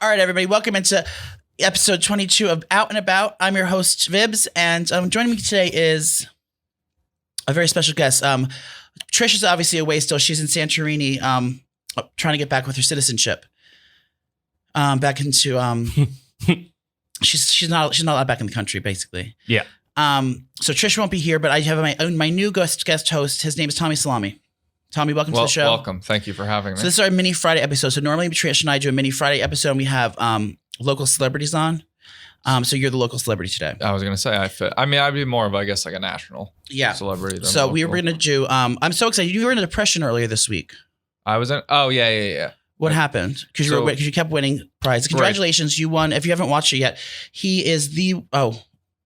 All right, everybody, welcome into episode 22 of Out and About. I'm your host, Vibs, and joining me today is a very special guest. Trish is obviously away still. She's in Santorini, trying to get back with her citizenship. Back into she's not allowed back in the country, basically. Yeah. So Trish won't be here, but I have my new guest host. His name is Tommy Salami. Tommy, welcome to the show. Welcome. Thank you for having me. So this is our mini Friday episode. So normally Trish and I do a mini Friday episode and we have local celebrities on. So you're the local celebrity today. I was going to say I fit. I mean, I'd be more of, I guess, like a national celebrity. Than so local. we were going to do, I'm so excited. You were in a depression earlier this week. I was in, yeah. What happened? Because you kept winning prizes. Congratulations. Right. You won. If you haven't watched it yet, he is well,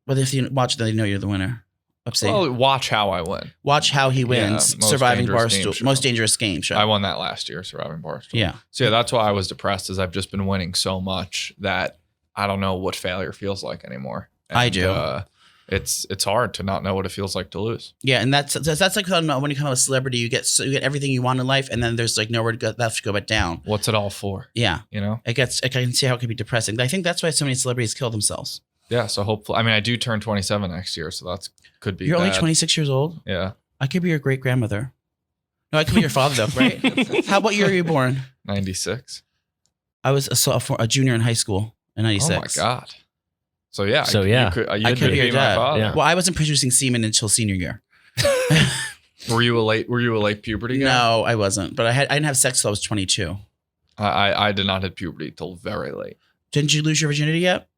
if you watch it, then you know you're the winner. Upstate. Well, watch how I win. Watch how he wins. Surviving Barstool. Most dangerous game show. I won that last year, Surviving Barstool. Yeah. So yeah, that's why I was depressed, is I've just been winning so much that I don't know what failure feels like anymore. And, I do. It's hard to not know what it feels like to lose. Yeah, and that's like when you become a celebrity, you get everything you want in life, and then there's like nowhere to go, left to go but down. What's it all for? Yeah, you know, I can see how it can be depressing. I think that's why so many celebrities kill themselves. Yeah, so hopefully, I mean, I do turn 27 next year, so that's could be. You're bad. only 26 years old. Yeah, I could be your great grandmother. No, I could be your father though, right? How about year were you born? 96. I was a junior in high school in 96. Oh my god. So yeah, I could be your dad. Yeah. Well, I wasn't producing semen until senior year. Were you a late puberty guy? No, I wasn't. But I didn't have sex till I was 22. I did not hit puberty till very late. Didn't you lose your virginity yet?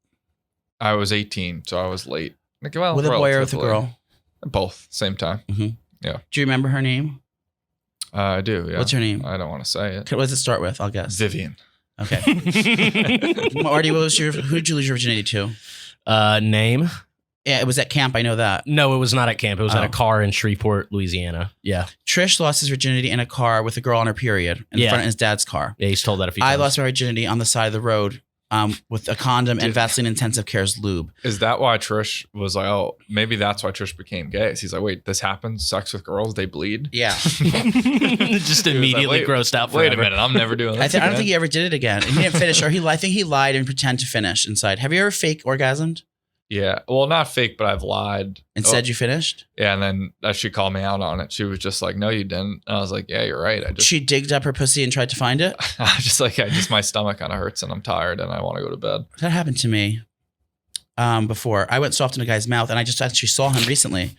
I was 18, so I was late. Well, with a boy or with a girl? Both, same time. Mm-hmm. Yeah. Do you remember her name? I do. Yeah. What's her name? I don't want to say it. What does it start with? I'll guess. Vivian. Okay. Marty, who did you lose your virginity to? Name? Yeah, it was at camp. I know that. No, it was not at camp. It was at a car in Shreveport, Louisiana. Yeah. Trish lost his virginity in a car with a girl on her period in front of his dad's car. Yeah, he's told that a few times. I lost my virginity on the side of the road with a condom and Vaseline Intensive Care's lube. Is that why Trish was like, oh, maybe that's why Trish became gay? He's like, wait, this happens? Sex with girls, they bleed? Yeah. Just immediately grossed out forever. Wait a minute, I'm never doing this. I don't think he ever did it again. He didn't finish, or I think he lied and pretended to finish inside. Have you ever fake orgasmed? Yeah. Well, not fake, but I've lied. And said you finished? Yeah, and then she called me out on it. She was just like, no, you didn't. And I was like, yeah, you're right. She digged up her pussy and tried to find it? My stomach kind of hurts and I'm tired and I want to go to bed. That happened to me before. I went soft in a guy's mouth and I just actually saw him recently.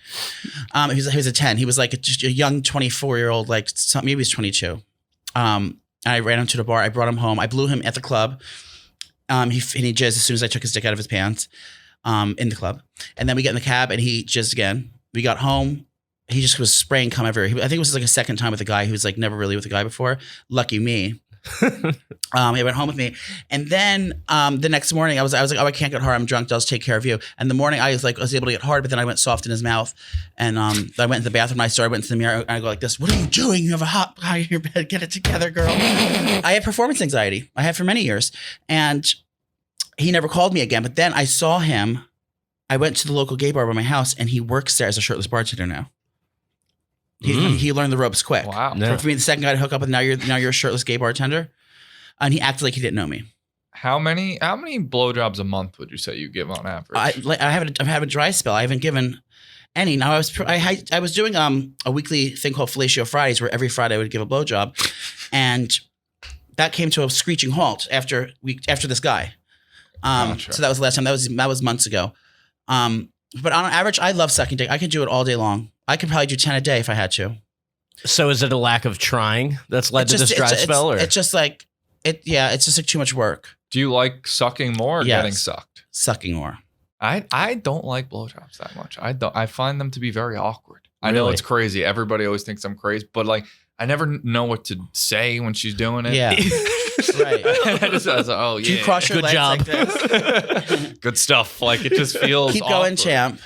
He was a 10. He was like just a young 24-year-old, like maybe he was 22. And I ran him to the bar. I brought him home. I blew him at the club. He jizzed as soon as I took his dick out of his pants. In the club, and then we get in the cab and he jizzed again. We got home, he just was spraying cum everywhere. I think it was like a second time with a guy who was like never really with a guy before. Lucky me. He went home with me, and then the next morning I was like, oh, I can't get hard. I'm drunk. I'll just take care of you. And the morning I was able to get hard, but then I went soft in his mouth, and I went into the bathroom. I went to the mirror and I go like this. What are you doing? You have a hot guy in your bed. Get it together, girl. I have performance anxiety. I have for many years, and he never called me again, but then I saw him. I went to the local gay bar by my house, and he works there as a shirtless bartender now. He learned the ropes quick. Wow! Yeah. For me, the second guy to hook up with, now you're a shirtless gay bartender, and he acted like he didn't know me. How many blowjobs a month would you say you give on average? I've had a dry spell. I haven't given any. Now I was doing a weekly thing called Fellatio Fridays, where every Friday I would give a blowjob, and that came to a screeching halt after this guy. Gotcha. So that was the last time. That was months ago. But on average, I love sucking dick. I could do it all day long. I could probably do 10 a day if I had to. So is it a lack of trying that's led to this dry spell? It's just like it's just like too much work. Do you like sucking more or getting sucked? Sucking more. I don't like blowjobs that much. I find them to be very awkward. Really? I know it's crazy. Everybody always thinks I'm crazy, but like I never know what to say when she's doing it. Yeah. Right. I was like, oh yeah. Do you cross your Good legs job. like this? Good stuff. Like it just feels Keep awkward. going, champ.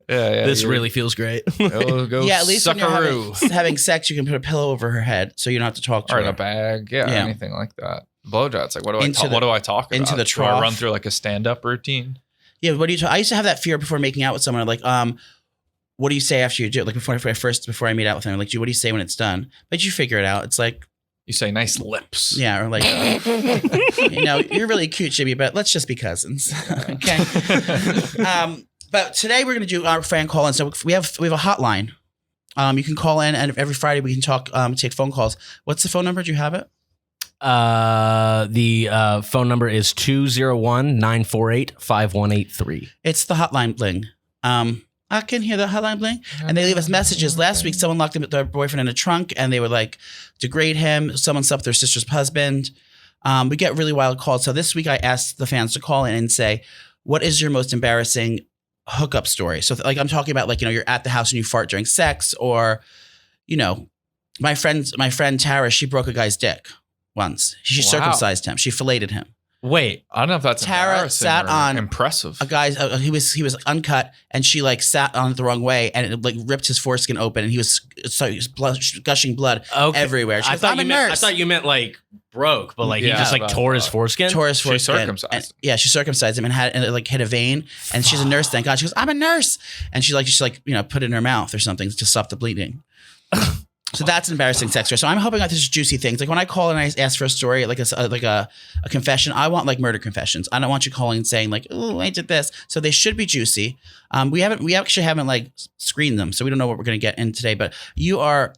Yeah. This really feels great. Go yeah, at least when suckaroo. you're having sex, you can put a pillow over her head so you don't have to talk to her. Or in a bag. Yeah, anything like that. Blowjobs. Like what do I talk about? Into the trough. Do I run through like a stand-up routine? Yeah, what do you I used to have that fear before making out with someone. Like, what do you say after you do it? Like before I meet out with them, like, what do you say when it's done? But you figure it out. It's like, You say nice lips. Yeah, or like, you're really cute, Jimmy, but let's just be cousins. Okay. But today we're going to do our fan call in. So we have a hotline. You can call in, and every Friday we can talk, take phone calls. What's the phone number? Do you have it? The phone number is 201-948-5183. It's the hotline bling. I can hear the hotline bling. And they leave us messages. Last week, someone locked their boyfriend in a trunk and they would like degrade him. Someone slept with their sister's husband. We get really wild calls. So this week I asked the fans to call in and say, what is your most embarrassing hookup story? So like I'm talking about like, you're at the house and you fart during sex, or, my friend Tara, she broke a guy's dick once. She circumcised him. She filleted him. Wait, I don't know if that's Tara sat on impressive. A guy's he was uncut, and she like sat on it the wrong way, and it like ripped his foreskin open, and he was gushing blood everywhere. I thought you meant like broke, but like he just like tore his foreskin. She circumcised. She circumcised him and it like hit a vein. And she's a nurse. Thank God. She goes, I'm a nurse, and she put it in her mouth or something to stop the bleeding. So that's an embarrassing sex story. So I'm hoping that there's juicy things. Like when I call and I ask for a story, like a confession, I want like murder confessions. I don't want you calling and saying like, oh, I did this. So they should be juicy. We actually haven't like screened them, so we don't know what we're going to get in today. But you are,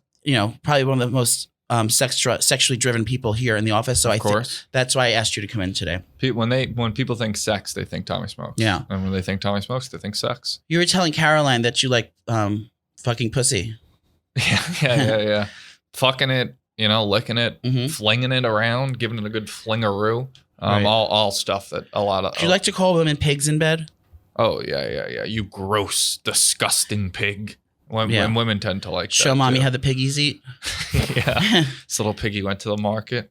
probably one of the most sexually driven people here in the office. So I think that's why I asked you to come in today. When people think sex, they think Tommy smokes. Yeah. And when they think Tommy smokes, they think sex. You were telling Caroline that you like fucking pussy. Yeah. Fucking it, licking it, flinging it around, giving it a good flingaroo. All stuff that a lot of. Do you like to call women pigs in bed? Oh yeah. You gross, disgusting pig. When women tend to like show that mommy too. how the piggies eat. Yeah, this little piggy went to the market.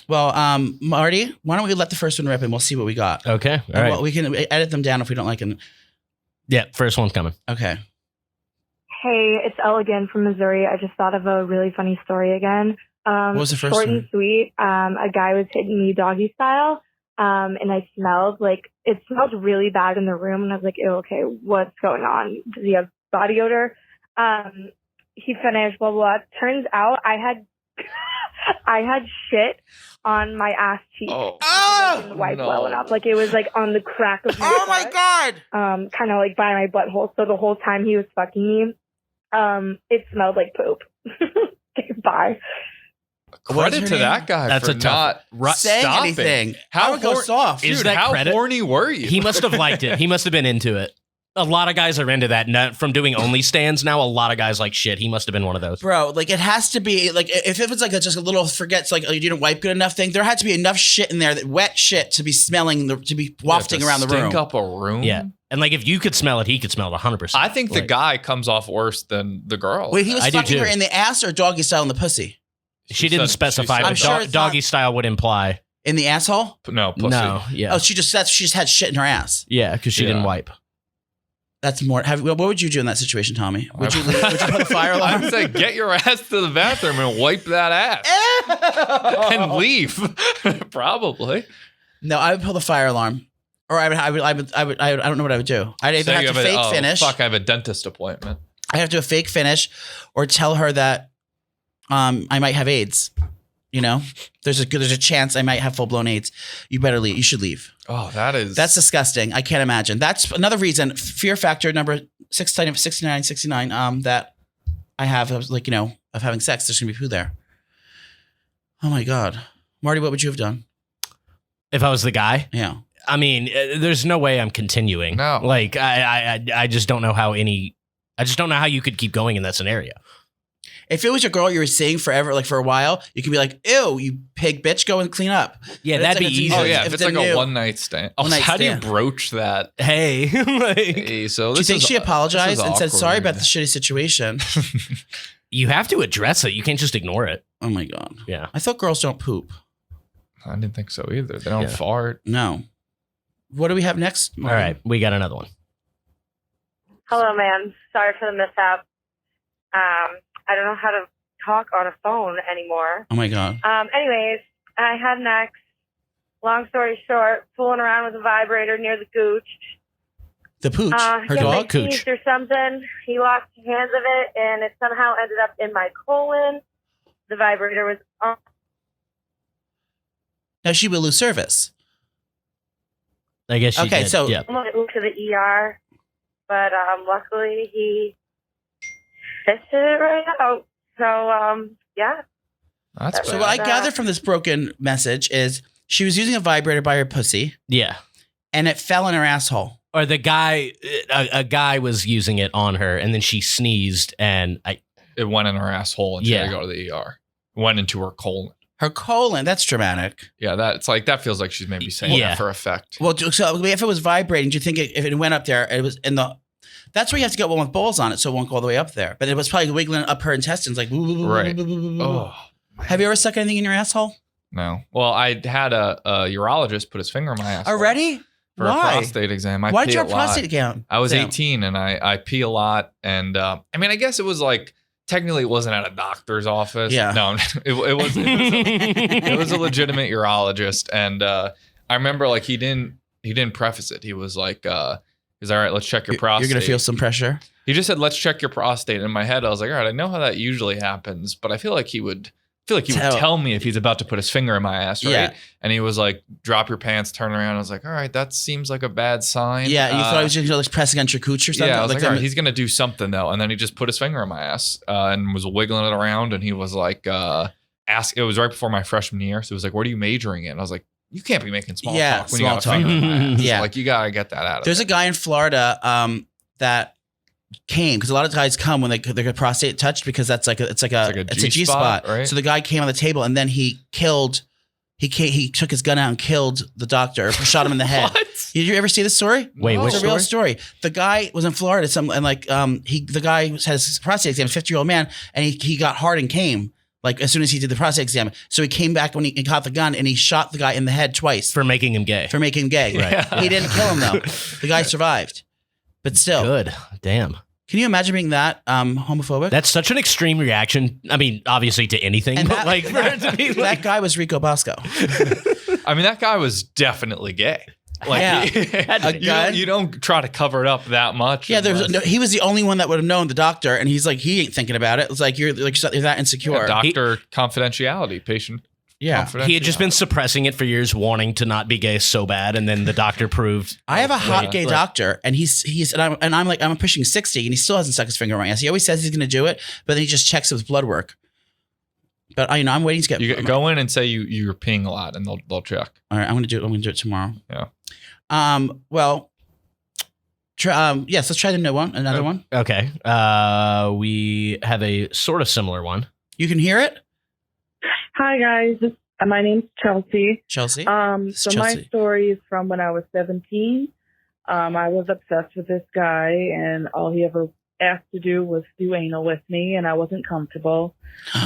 Well, Marty, why don't we let the first one rip and we'll see what we got. Okay, all right. Well, we can edit them down if we don't like them. Yeah, first one's coming. Okay. Hey, it's Elle again from Missouri. I just thought of a really funny story again. What was the first short one? and sweet. A guy was hitting me doggy style, and I smelled like it smelled really bad in the room, and I was like, "Ew, okay, what's going on? Does he have body odor?" He finished, blah, blah, blah. Turns out I had shit on my ass cheek. The wipe welling up. Like it was like on the crack of my butt. My God. Kind of like by my butthole. So the whole time he was fucking me, it smelled like poop. Okay, bye. Credit to that guy. That's for a tough not saying stopping. anything. How would go soft? Is Dude, that how credit? horny were you? He must have liked it. He must have been into it. A lot of guys are into that. From doing only stands now, a lot of guys like shit. He must have been one of those. Bro, like it has to be like if it was like just a little forgets like you didn't wipe good enough thing, there had to be enough shit in there, that wet shit to be smelling, to be wafting around the room. Stink up a room. Yeah, and like if you could smell it, he could smell it 100%. I think the guy comes off worse than the girl. Wait, he was I do fucking her too. in the ass or doggy style in the pussy? She didn't specify, I'm but sure it's doggy not- style would imply. In the asshole? No, pussy. No, yeah. Oh, she just had shit in her ass. Yeah, because she didn't wipe. That's more. What would you do in that situation, Tommy? Would you put a fire alarm? I'd say get your ass to the bathroom and wipe that ass and leave. Probably. No, I would pull the fire alarm, or I don't know what I would do. I'd either have to fake finish. Fuck, I have a dentist appointment. I have to do a fake finish, or tell her that I might have AIDS. There's a chance I might have full blown AIDS. You better leave. You should leave. Oh, that's disgusting. I can't imagine. That's another reason. Fear factor number 69. That I have of having sex. There's gonna be poo there. Oh my God, Marty, what would you have done if I was the guy? Yeah. I mean, there's no way I'm continuing. No. Like I just don't know how I just don't know how you could keep going in that scenario. If it was your girl you were seeing forever, like for a while, you could be like, ew, you pig bitch, go and clean up. Yeah, But that'd it's be like easy. Oh yeah, If if it's it's like a a new- one night stand. One-night How do you stand. broach that? Hey, like, Hey, so Do you think she apologized and said sorry about the this? shitty situation? you have to address it. You can't just ignore it. Oh my God. Yeah. I thought girls don't poop. I didn't think so either. They don't Yeah. fart. No. What do we have next? All right, we got another one. Hello, ma'am. Sorry for the mishap. I don't know how to talk on a phone anymore. Oh my God. Anyways, I had an ex. Long story short, fooling around with a vibrator near the gooch. The pooch. Her He had dog? like sneezed or something. He lost his hands of it, and it somehow ended up in my colon. The vibrator was on No, she will lose service. I guess she Okay, did. so- yeah. I went to the ER, but luckily he fixed it right out. So yeah. That's So bad. what I gather from this broken message is she was using a vibrator by her pussy Yeah. and it fell in her asshole. Or the guy, a guy was using it on her, and then she sneezed, and It went in her asshole and she had Yeah. to go to the ER. Went into her colon. Her colon, that's dramatic. Yeah, that feels like she's maybe saying Yeah. that for effect. Well, so if it was vibrating, do you think if it went up there, it was in the... That's where you have to get one with balls on it so it won't go all the way up there. But it was probably wiggling up her intestines like... Right. Oh, Have you ever stuck anything in your asshole? no. Well, I had a urologist put his finger in my ass. Already? For a Why? prostate exam. Why did pee you a have lot. prostate exam? I was exam? 18 and I pee a lot. And I mean, I guess it was like, technically it wasn't at a doctor's office. Yeah. No, it was a legitimate urologist. And I remember like he didn't preface it. He was like, he's all right, let's check your prostate. You're going to feel some pressure? He just said, let's check your prostate. In my head, I was like, all right, I know how that usually happens, but I feel like he would tell me if he's about to put his finger in my ass, right? Yeah. And he was like, drop your pants, turn around. I was like, all right, that seems like a bad sign. Yeah, you thought I was just going to press against your cooch or something? Yeah, I was like, all them- right, he's going to do something though. And then he just put his finger in my ass and was wiggling it around. And he was like, it was right before my freshman year. So he was like, what are you majoring in? I was like, you can't be making small Yeah, talk when you got a small finger in my ass. Yeah. Like you got to get that out of There's a there. guy in Florida that came because a lot of guys come when they get prostate touched because that's like it's a G spot, right? So the guy came on the table and then he took his gun out and killed the doctor, shot him in the head. What? Did you ever see this story? Wait, No. which It's a real story. The guy was in Florida, the guy had his prostate exam, 50-year-old man, and he got hard and came like as soon as he did the prostate exam. So he came back when he caught the gun and he shot the guy in the head twice for making him gay. for making him gay. Right. He didn't kill him though. The guy survived, but still, Good. Damn. can you imagine being that homophobic? That's such an extreme reaction. I mean, obviously to anything, And but that- like for it to be that like, guy was Rico Bosco. I mean, that guy was definitely gay. Like, Yeah. you don't try to cover it up that much. Yeah, unless- he was the only one that would have known the doctor, and he's like, he ain't thinking about it. It's like you're that insecure. Yeah, doctor confidentiality, patient. Yeah. he had just been suppressing it for years, wanting to not be gay so bad, and then the doctor proved. I have a hot Right. gay doctor, and I'm pushing 60, and he still hasn't stuck his finger in my ass. He always says he's going to do it, but then he just checks with blood work. But I'm waiting to get. You go in and say you're peeing a lot, and they'll check. All right, I'm going to do it. I'm going to do it tomorrow. Yeah. Well. Yes. Let's try another one. Okay. We have a sort of similar one. You can hear it, Hi guys, my name's Chelsea. Chelsea. So my Chelsea. story is from when I was 17. I was obsessed with this guy, and all he ever asked to do was do anal with me, and I wasn't comfortable.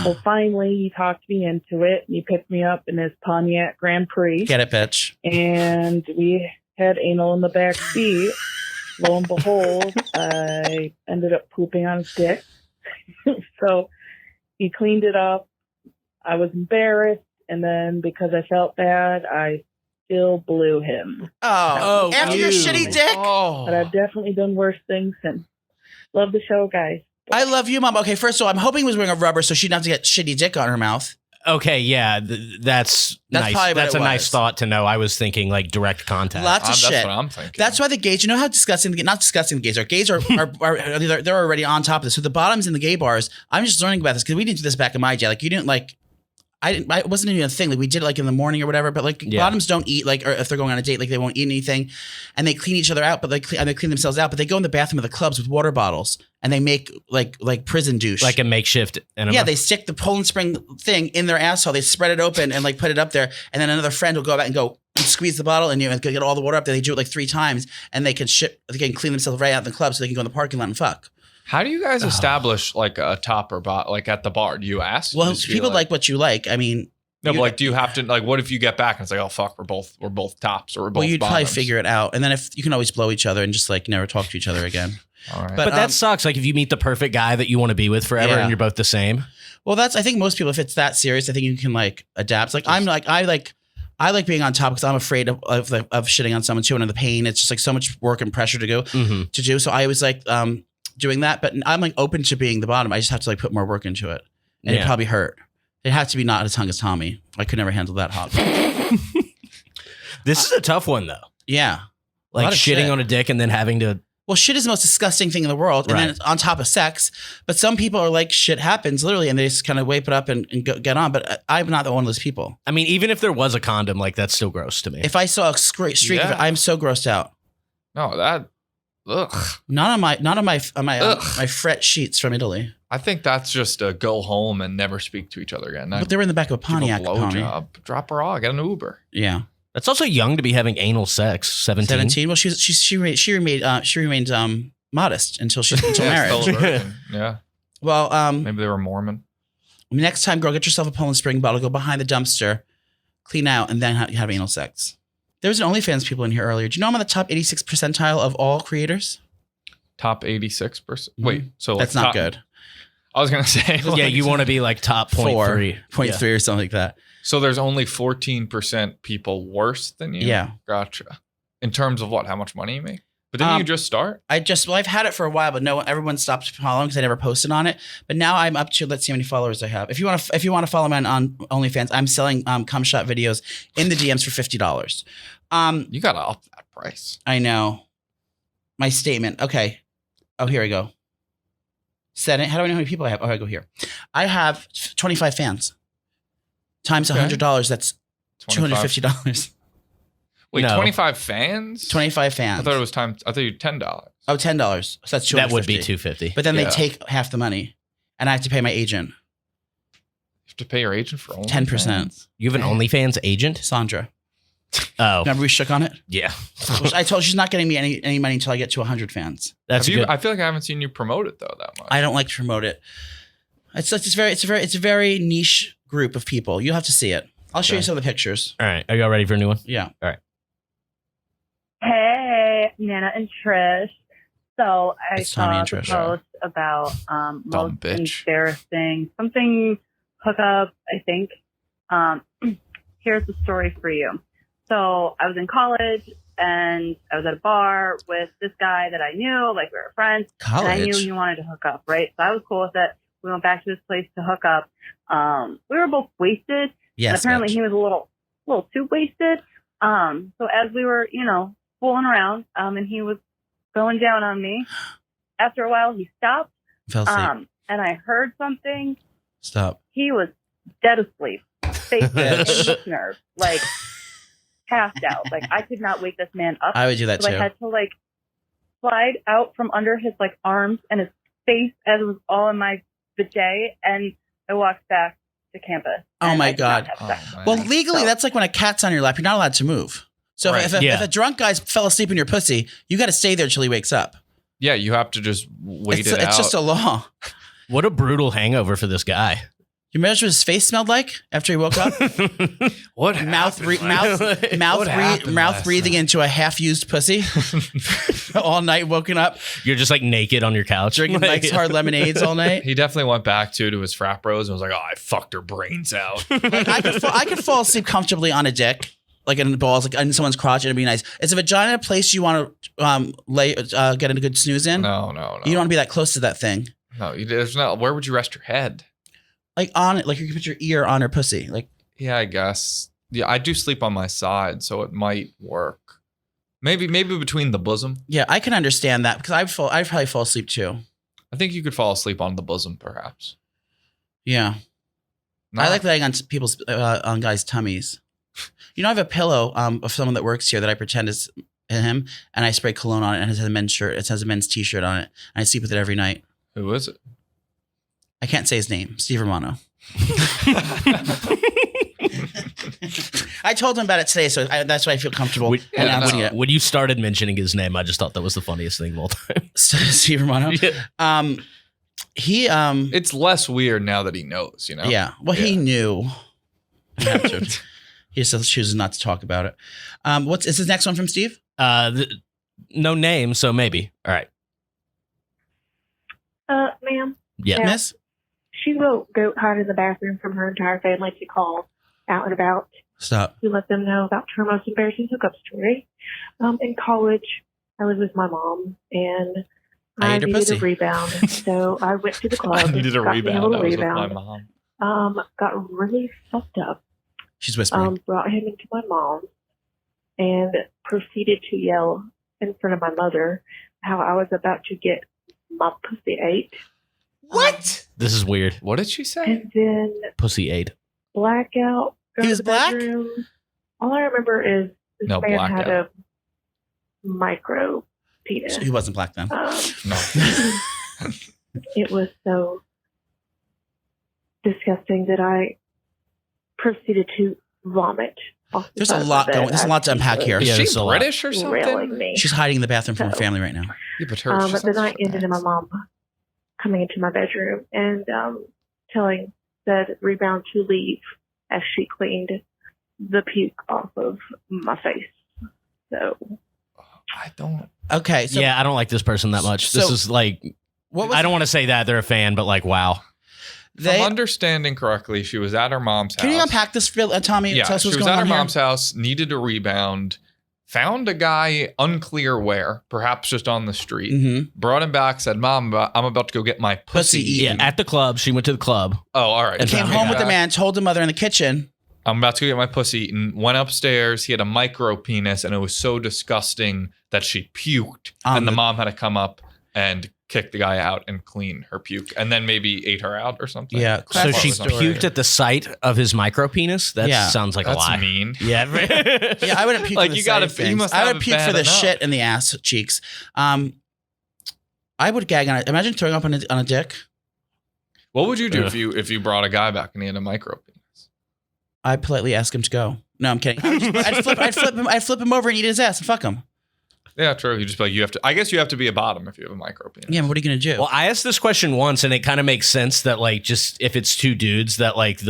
So finally, he talked me into it, and he picked me up in his Pontiac Grand Prix, Get it, bitch. and we had anal in the back seat. Lo and behold, I ended up pooping on his dick. So he cleaned it up. I was embarrassed, and then because I felt bad, I still blew him. Oh, after your you. shitty dick. Oh, But I've definitely done worse things since. Love the show, guys. I love you, Mom. Okay, first of all, I'm hoping he was wearing a rubber so she didn't have to get shitty dick on her mouth. Okay, yeah, that's That's nice. probably what That's it a nice was. thought to know. I was thinking like direct contact. Lots of that's shit. what I'm thinking. That's why the gays, you know how disgusting, not disgusting the gays are. Gays are they're already on top of this. So the bottoms in the gay bars, I'm just learning about this because we didn't do this back in my day. Like you didn't like, it wasn't even a thing. Like we did it like in the morning or whatever, but like Yeah. bottoms don't eat like, or if they're going on a date, like they won't eat anything and they clean each other out, but they clean themselves out, but they go in the bathroom of the clubs with water bottles and they make like prison douche. like a makeshift enema. Yeah, they stick the Poland Spring thing in their asshole. They spread it open and like put it up there, and then another friend will go back and go squeeze the bottle and get all the water up there. They do it like 3 times, and they can clean themselves right out in the club, so they can go in the parking lot and fuck. How do you guys establish like a top or bottom, like at the bar? Do you ask? Well, Just be people like what you like. I mean, no, but like, do you have to like? What if you get back and it's like, oh fuck, we're both tops or we're both. well, you'd probably bottoms? figure it out, and then if you can always blow each other and just like never talk to each other again. All right. But, But that sucks. Like if you meet the perfect guy that you want to be with forever Yeah. and you're both the same. Well, I think most people, if it's that serious, I think you can like adapt. Like I like being on top because I'm afraid of shitting on someone too, and the pain. It's just like so much work and pressure to do. So I always like doing that, but I'm like open to being the bottom. I just have to like put more work into it, and it Yeah. probably hurt. It had to be not as hung as Tommy. I could never handle that hot. This is a tough one though. Yeah. Like lot of shitting shit. on a dick and then having to. Well, shit is the most disgusting thing in the world, and then it's on top of sex. But some people are like, shit happens literally, and they just kind of wipe it up and get on. But I'm not one of those people. I mean, even if there was a condom, like that's still gross to me. If I saw a streak of it, I'm so grossed out. No, that. Ugh. Not on my fret sheets from Italy. I think that's just a go home and never speak to each other again. But they were in the back of a Pontiac pony. Drop her off. Get an Uber. Yeah. That's also young to be having anal sex. 17. 17. Well, she remained modest until marriage. Still a virgin. Yeah. Well, maybe they were Mormon. Next time, girl, get yourself a Poland Spring bottle, go behind the dumpster, clean out, and then have anal sex. There was an OnlyFans people in here earlier. Do you know I'm on the top 86th percentile of all creators? Top 86%. Wait, so that's not good. I was gonna say, yeah, you want to be like top 0.3 or something like that. So there's only 14% people worse than you. Yeah, gotcha. In terms of what? How much money you make? But didn't you just start? I've had it for a while, but everyone stopped following because I never posted on it. But now I'm up to, let's see how many followers I have. If you want to follow me on OnlyFans, I'm selling cum shot videos in the DMs for $50. You gotta up that price. I know. My statement. Okay. Oh, here we go. Set it. How do I know how many people I have? Oh, I go here. I have 25 fans. Times $100. That's $250. Wait, No. 25 fans? 25 fans. I thought you had $10. Oh, $10. So that's $250. That would be $250. But then they take half the money, and I have to pay my agent. You have to pay your agent for only 10%. You have an OnlyFans agent? Sandra. Oh, Remember we shook on it? yeah. I told her she's not getting me any money until I get to 100 fans. That's good. I feel like I haven't seen you promote it though that much. I don't like to promote it. It's a very niche group of people. You'll have to see it. I'll show you some of the pictures. All right. Are y'all ready for a new one? Yeah. All right. Hey, Nana and Trish. So I It's Tommy saw and the Trish. post about most bitch. embarrassing something hookup, I think. Here's the story for you. So I was in college and I was at a bar with this guy that I knew, like we were friends. And I knew he wanted to hook up, right? So I was cool with it. We went back to this place to hook up. We were both wasted. Yes. And apparently he was a little too wasted. So as we were, fooling around, and he was going down on me, after a while he stopped. Fell asleep. And I heard something. Stop. He was dead asleep, face in his nerve, like passed out. Like I could not wake this man up. I would do that so too. I had to slide out from under his arms and his face as it was all in my bidet, and I walked back to campus. Oh my God. Well, legally, So- that's like when a cat's on your lap, you're not allowed to move. So Right. if a drunk guy fell asleep in your pussy, you got to stay there till he wakes up. Yeah, you have to just wait It's it out. It's just a law. What a brutal hangover for this guy. You imagine what his face smelled like after he woke up? What mouth breathing into a half-used pussy all night, woken up, You're just naked on your couch. drinking Mike's Hard Lemonades all night. He definitely went back to his frat bros and was like, "Oh, I fucked her brains out." Like, I could fall asleep comfortably on a dick, like in the balls, like in someone's crotch, and it'd be nice. Is a vagina a place you want to get a good snooze in? No. You don't want to be that close to that thing. No, there's not. Where would you rest your head? Like on it, like you can put your ear on her pussy. Like, Yeah, I guess. Yeah, I do sleep on my side, so it might work. Maybe between the bosom. yeah, I can understand that because I'd probably fall asleep too. I think you could fall asleep on the bosom, perhaps. Yeah, I like laying on people's on guys' tummies. I have a pillow of someone that works here that I pretend is him, and I spray cologne on it, and it has a men's shirt. It has a men's T-shirt on it, and I sleep with it every night. Who is it? I can't say his name. Steve Romano. I told him about it today, so that's why I feel comfortable announcing it. When you started mentioning his name, I just thought that was the funniest thing of all time. Steve Romano. Yeah. He It's less weird now that he knows, Yeah. Well, he knew. He just chooses not to talk about it. Is this next one from Steve? No name, so maybe. All right. Ma'am, Yeah. Yeah. Miss? she wrote goat hide in the bathroom from her entire family to call out and about Stop. to let them know about her most embarrassing hookup story. In college, I was with my mom, and I ate her needed pussy. a rebound. So I went to the club. I needed a got me rebound. little I was with my rebound. mom. Got really fucked up. She's whispering. Brought him into my mom's and proceeded to yell in front of my mother how I was about to get my pussy ate. What? This is weird. What did she say? And then Pussy ate. blackout. He was black? All I remember is this No, man had blackout. a micro penis. He wasn't black then. No. It was so disgusting that I proceeded to vomit. Off the There's side a of lot my going. bed There's a lot to as he unpack was here. Is Yeah, she there's a lot. British or railing something? me. She's hiding in the bathroom from her So- family right now. Yeah, but her. But then I ended in my mom coming into my bedroom and telling said rebound to leave as she cleaned the puke off of my face. So I don't. Okay. So Yeah, I don't like this person that much. This So- is like, what was I don't want to say that they're a fan, but like, wow. If I'm understanding correctly, she was at her mom's house. Can you unpack this, Tommy? Yeah, Tell us she what's was going at her on here? mom's house, needed a rebound, found a guy unclear where, perhaps just on the street, Mhm. brought him back, said, "Mom, I'm about to go get my pussy Pussy eaten." Yeah, at the club. She went to the club. Oh, all right. And Came Tommy home with the back. man, told the mother in the kitchen. I'm about to go get my pussy eaten. Went upstairs. He had a micro penis, and it was so disgusting that she puked. And the mom had to come up and kick the guy out and clean her puke, and then maybe ate her out or something. Yeah. So Classic she story. puked at the sight of his micro penis? That Yeah. sounds like That's a lie. mean. Yeah. Yeah, I wouldn't puke Like, for the you gotta- side you things. must I have would it puke for bad the enough. shit in the ass cheeks. I would gag on it. Imagine throwing up on a dick. What would you do Ugh. if you brought a guy back and he had a micro penis? I'd politely ask him to go. No, I'm kidding. I'd flip him over and eat his ass and fuck him. Yeah, true. You just be like, you have to. I guess you have to be a bottom if you have a micro penis. Yeah, but what are you gonna do? Well, I asked this question once, and it kind of makes sense that like just if it's two dudes, that like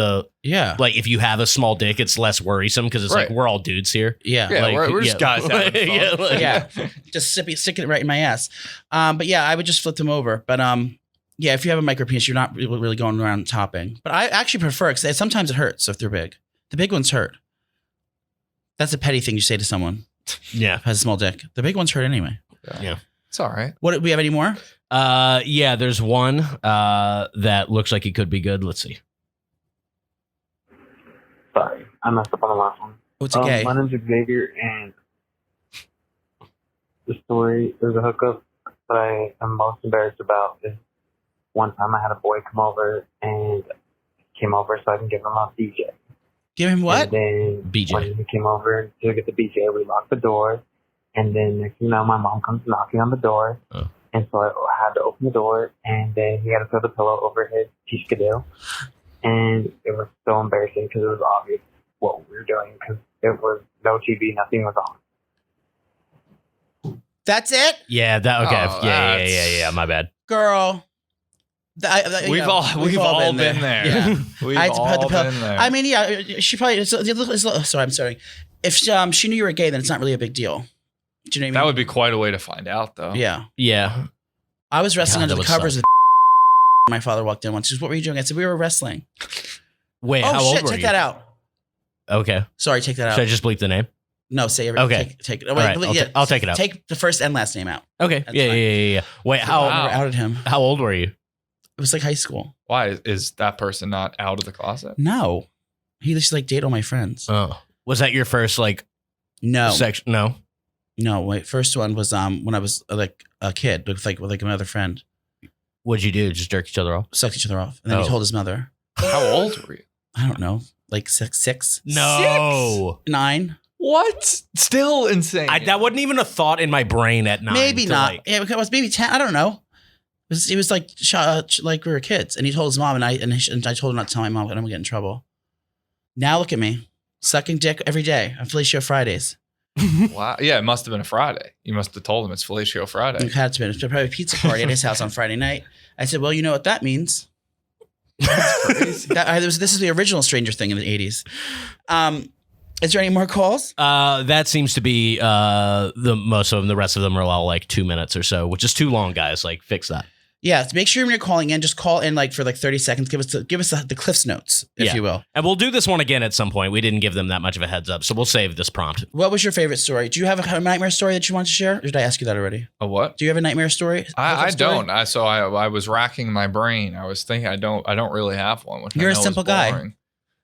yeah, if you have a small dick, it's less worrisome because it's Right. like we're all dudes here. yeah, Yeah, Like, we're just guys having fun. Yeah, like- yeah. Just sticking it right in my ass. But yeah, I would just flip them over. But yeah, if you have a micro penis, you're not really going around topping. But I actually prefer because sometimes it hurts if they're big. The big ones hurt. That's a petty thing you say to someone yeah. who has a small dick. The big ones hurt anyway. Yeah. It's all right. What do we have any more? Yeah, there's one that looks like it could be good. Let's see. Sorry, I messed up on the last one. What's gay? My name's Xavier, and the story, there's a hookup that I am most embarrassed about is one time I had a boy come over and came over so I can give him a BJ. Give him what? And then BJ. when he came over to get the BJ, we locked the door. And then next thing you know, my mom comes knocking on the door. Oh. And so I had to open the door, and then he had to throw the pillow over his Tishkadil. And it was so embarrassing because it was obvious what we were doing because it was no TV, nothing was on. That's it, Yeah, that okay. Oh, Yeah. My bad. girl. We've all been there. Yeah. We've I had to put the all pill. been there. I mean, yeah, she probably. Sorry, I'm sorry. If she knew you were gay, then it's not really a big deal. Do you know what I mean? That would be quite a way to find out, though. Yeah. Yeah. I was wrestling God, under that the would covers with my father walked in once. She goes, "What were you doing?" I said, "We were wrestling." Wait, Oh how old shit! were Take you? that out. Okay. Sorry, take that out. Should I just bleep the name? No, say everything. Okay. Take it. All right, I'll take it out. Take the first and last name out. Okay. That's Yeah, fine. yeah. Wait, I how never outed him. how old were you? It was like high school. Why is that person not out of the closet? No, he just like date all my friends. Oh. Was that your first like No, section? No. no. My first one was when I was like a kid with like another friend. What'd you do? Just jerk each other off? Sucked each other off, and then Oh. he told his mother. How old were you? I don't know, like six, No. 9. What? Still insane. That wasn't even a thought in my brain at 9. Maybe to, not. like- Yeah, it was maybe 10. I don't know. It was like like we were kids, and he told his mom, and I told him not to tell my mom, and I'm gonna get in trouble. Now look at me, sucking dick every day on Fellatio Fridays. Wow. Yeah, it must have been a Friday. You must have told him it's Fellatio Friday. It had to be. It was probably a pizza party at his house on Friday night. I said, "Well, you know what that means." This is the original Stranger Thing in the 80s. Is there any more calls? That seems to be the most of them. The rest of them are all like 2 minutes or so, which is too long, guys. Like, fix that. Yeah, make sure when you're calling in, just call in like for like 30 seconds. Give us the Cliff's Notes, if Yeah. you will. And we'll do this one again at some point. We didn't give them that much of a heads up, so we'll save this prompt. What was your favorite story? Do you have a nightmare story that you want to share? Or did I ask you that already? A what? Do you have a nightmare story? I Hookup story? don't. I was racking my brain. I was thinking I don't really have one. Which I You're a know is simple guy. boring.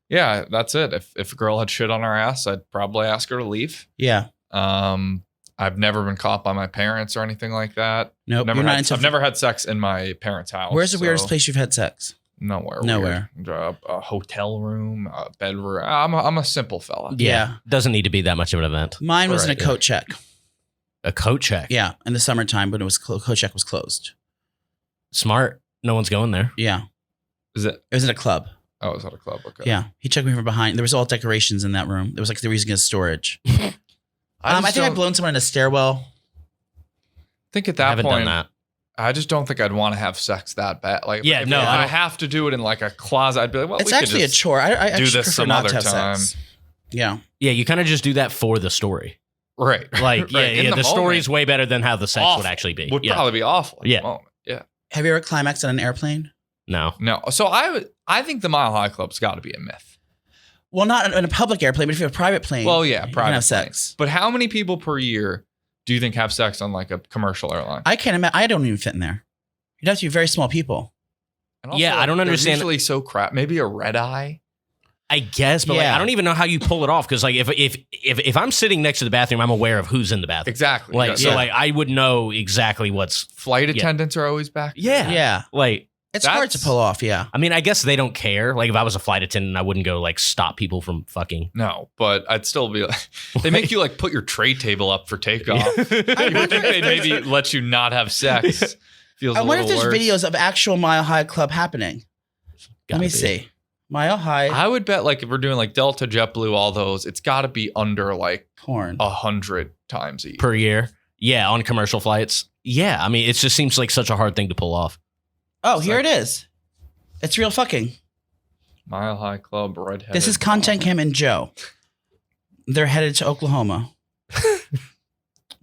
Yeah, that's it. If a girl had shit on her ass, I'd probably ask her to leave. Yeah. I've never been caught by my parents or anything like that. Nope. I've never had sex in my parents' house. Where's the weirdest place you've had sex? Nowhere. A hotel room, a bedroom. I'm a simple fella. Yeah. Doesn't need to be that much of an event. Mine was in a Right, coat check. A coat check. Yeah, in the summertime, but it was coat check was closed. Smart. No one's going there. Yeah, Is it? it was at a club. Oh, it was at a club. Okay. Yeah, he checked me from behind. There was all decorations in that room. There was like they were using it as storage. I think I've blown someone in a stairwell. think at I that haven't point, done that. I just don't think I'd want to have sex that bad. Like, Yeah, if no, I I don't- have to do it in like a closet. I'd be like, well, It's we could actually a just chore. I do actually this prefer some not other to have time. sex. Yeah, Yeah, you kind of just do that for the story. Right. Like, Right. In the moment, story's way better than how the sex awful. would actually be. would Yeah. probably be awful. At Yeah. The moment. Yeah. have you ever climaxed on an airplane? No. No. So I think the Mile High Club's got to be a myth. Well, not in a public airplane, but if you have a private plane. Well, yeah, you can private have plane. sex. But how many people per year do you think have sex on like a commercial airline? I can't imagine. I don't even fit in there. You'd have to be very small people. And also, Yeah, I don't they're understand- Usually so crap. Maybe a red eye. I guess, but like, Yeah. I don't even know how you pull it off because like if I'm sitting next to the bathroom, I'm aware of who's in the bathroom. Exactly. Like Yeah, so, so like I would know exactly what's. flight yeah. attendants are always back. Yeah. Yeah, Like, it's hard to That's- pull off. Yeah, I mean, I guess they don't care. Like, if I was a flight attendant, I wouldn't go like stop people from fucking. No, but I'd still be like, they make you like put your tray table up for takeoff. I You would wonder think if they'd maybe let you not have sex. Feels I a wonder if little there's worse. videos of actual Mile High Club happening. Let me see. Mile High I would bet like if we're doing like Delta, JetBlue, all those, it's got to be under like porn. 100 times each. Per year. Yeah, on commercial flights. Yeah, I mean, it just seems like such a hard thing to pull off. Oh, It's here like- it is. It's real fucking. Mile High Club, redhead. This is Content Cam and Joe. They're headed to Oklahoma.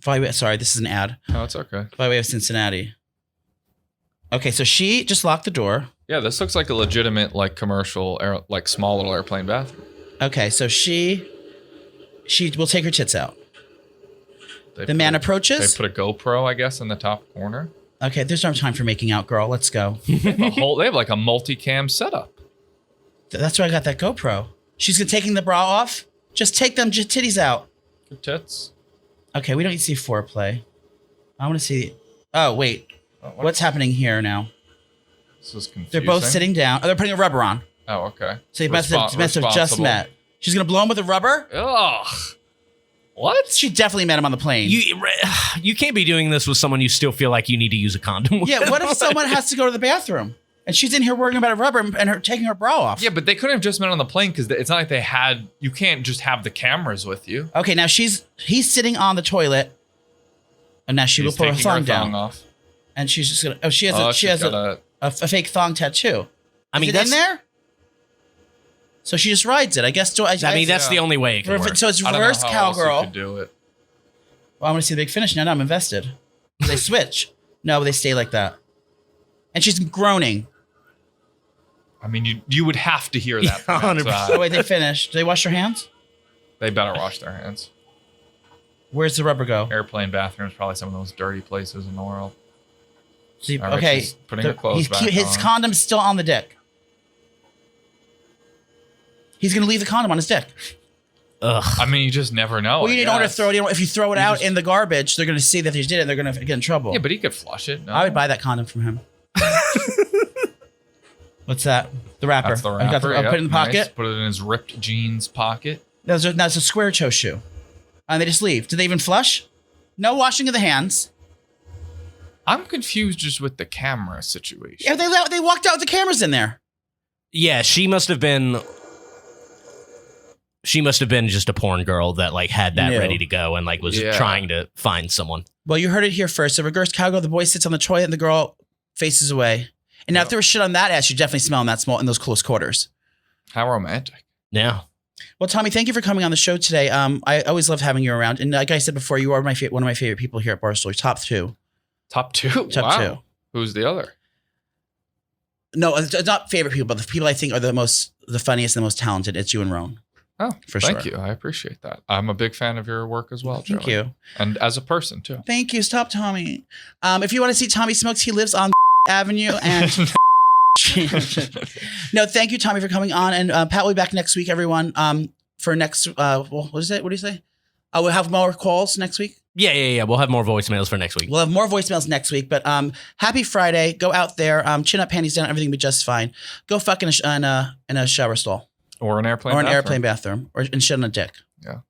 Sorry, this is an ad. No, it's okay. By way of Cincinnati. Okay, so she just locked the door. Yeah, this looks like a legitimate like commercial air, like small little airplane bathroom. Okay, so she will take her tits out. They The man put- approaches. They put a GoPro, I guess, in the top corner. Okay, there's no time for making out, girl. Let's go. They have like a multicam setup. That's why I got that GoPro. She's taking the bra off. Just take them titties out. Your tits. Okay, we don't need to see foreplay. I want to see. Oh wait, Oh, what's happening here now? This is confusing. They're both sitting down. Oh, they're putting a rubber on. Oh, okay. So they must have just Responsible. met. She's gonna blow him with a rubber. Ugh. What? She definitely met him on the plane. You can't be doing this with someone you still feel like you need to use a condom with. Yeah, what if someone has to go to the bathroom and she's in here worrying about a rubber and her taking her bra off? Yeah, but they couldn't have just met on the plane because it's not like they had. You can't just have the cameras with you. Okay, now he's sitting on the toilet, and now she will She's pull her taking thong down, off. and she's just gonna. Oh, she has She's got a fake thong tattoo. I mean, Is it in that's- there? So she just rides it. I guess. I mean, that's the only way it can work. So it's I don't know reverse how else you cowgirl. could do it. Well, I want to see the big finish. Now I'm invested. They switch. No, they stay like that. And she's groaning. I mean, you would have to hear that. Yeah, from 100%. outside. Oh, wait, they finished. Do they wash their hands? They better wash their hands. Where's the rubber go? Airplane bathrooms probably some of the most dirty places in the world. See, All right, okay. she's putting her clothes back his on. condom's still on the dick. He's going to leave the condom on his dick. Ugh. I mean, you just never know. Well, you I need order to guess. throw it. If you throw it You out just- in the garbage, they're going to see that they did it. And they're going to get in trouble. Yeah, but he could flush it. No? I would buy that condom from him. What's that? The wrapper. That's the I've got wrapper. I'll put it in the Nice. pocket. Put it in his ripped jeans pocket. That's a square toe shoe. And they just leave. Do they even flush? No washing of the hands. I'm confused just with the camera situation. Yeah, they walked out with the cameras in there. Yeah, she must have been just a porn girl that like had that No. ready to go and like was Yeah. trying to find someone. Well, you heard it here first. So reverse cowgirl, the boy sits on the toilet and the girl faces away. And now if there was shit on that ass, you'd definitely smell in that small in those close quarters. How romantic. Yeah. Well, Tommy, thank you for coming on the show today. I always love having you around. And like I said before, you are one of my favorite people here at Barstool. Top two. Top two. Top Wow. two. Who's the other? No, it's not favorite people, but the people I think are the funniest and the most talented. It's you and Roan. Oh, For thank sure. you. I appreciate that. I'm a big fan of your work as well, Thank Joey. you. And as a person, too. Thank you. Stop, Tommy. If you want to see Tommy Smokes, he lives on Avenue and No, thank you, Tommy, for coming on. And Pat will be back next week, everyone. For next, what is it? What do you say? We'll have more calls next week. Yeah. We'll have more voicemails for next week. We'll have more voicemails next week. But happy Friday. Go out there. Chin up, panties down. Everything will be just fine. Go fuck in a shower stall. Or an airplane Or an bathroom. airplane bathroom. And shit on a dick. Yeah.